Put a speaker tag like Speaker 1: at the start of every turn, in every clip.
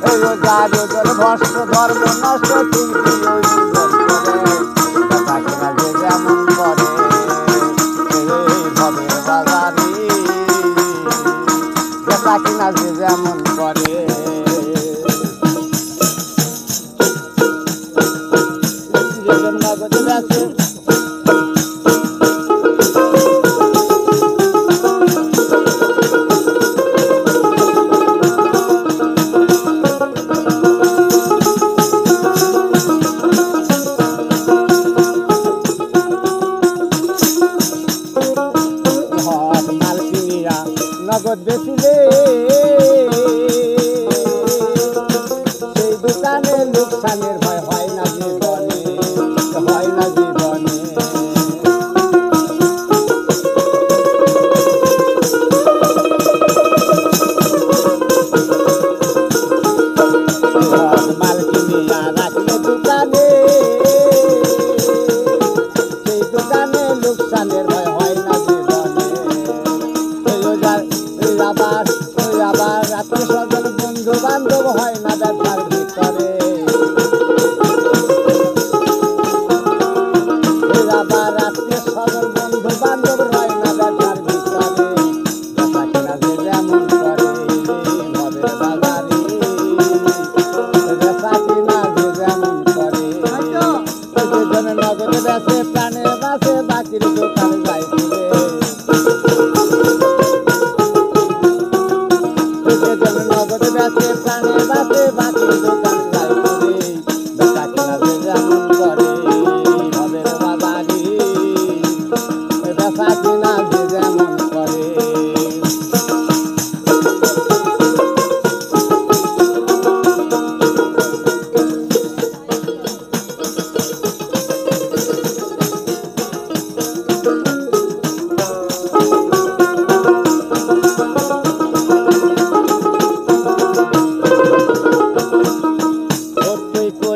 Speaker 1: এই রোজার রোজার ভস্ত ধর্ম নষ্ট কিন্তু ওই সুযোগ করে থাকে না যে যেমন করে এই ভবের বাজারে থাকে না যে যেমন করে নগদে আছে নগদ বেশিলে সেই দোকানে লোকসানের ভয় হয় না জীবনে হয় না জীবনে মাল কিনিয়া রাখলে দোকানে সেই দোকানে লোকসানের ভয় হয় না জীবনে আবার আত্মীয় স্বজন বন্ধু বান্ধব হয় না ব্যবসার ভিতরে আবার আত্মীয় স্বজন বন্ধু বান্ধব হয় না ব্যবসার ভিতরে বেচা কিনা যে যেমন করে ভবের বাজারে বেচা কিনা যে যেমন করে দুজনে নগদে বেচে প্রাণে বাঁচে বাকির দোকানে যায় ফিরে নগদে বেচে প্রাণে বাঁচে বাকি দোকান যায় করে বেচা কিনা যে যেমন করে ভবের বাজারে বেচা কিনা যে যেমন করে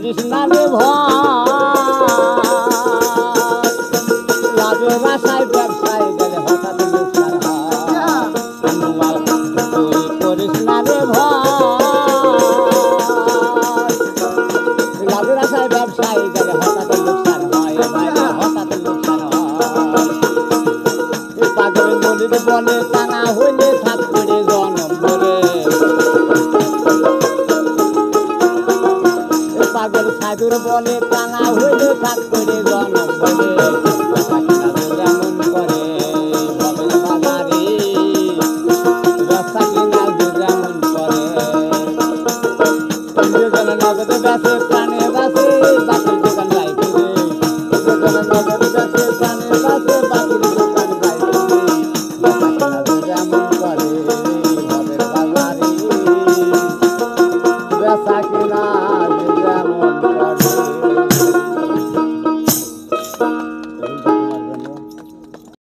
Speaker 1: কৃষ্ণারে লাভের আশায় ব্যবসায় গেলে হঠাৎ লোকসান হয় কৃষ্ণারে লাভের আশায় ব্যবসায় গেলে হঠাৎ লোকসান হয় হঠাৎ লোকসান হয় পাগল নদীর বলে টানা হইলে থাক করে জনম ধরে পাগল সাধুর বলে টানা হইলে থাক করে জনম বলে যেমন করে ভবের বাজারে বেচা কিনা যে যেমন করে নগদে বেচে প্রাণে বাঁচে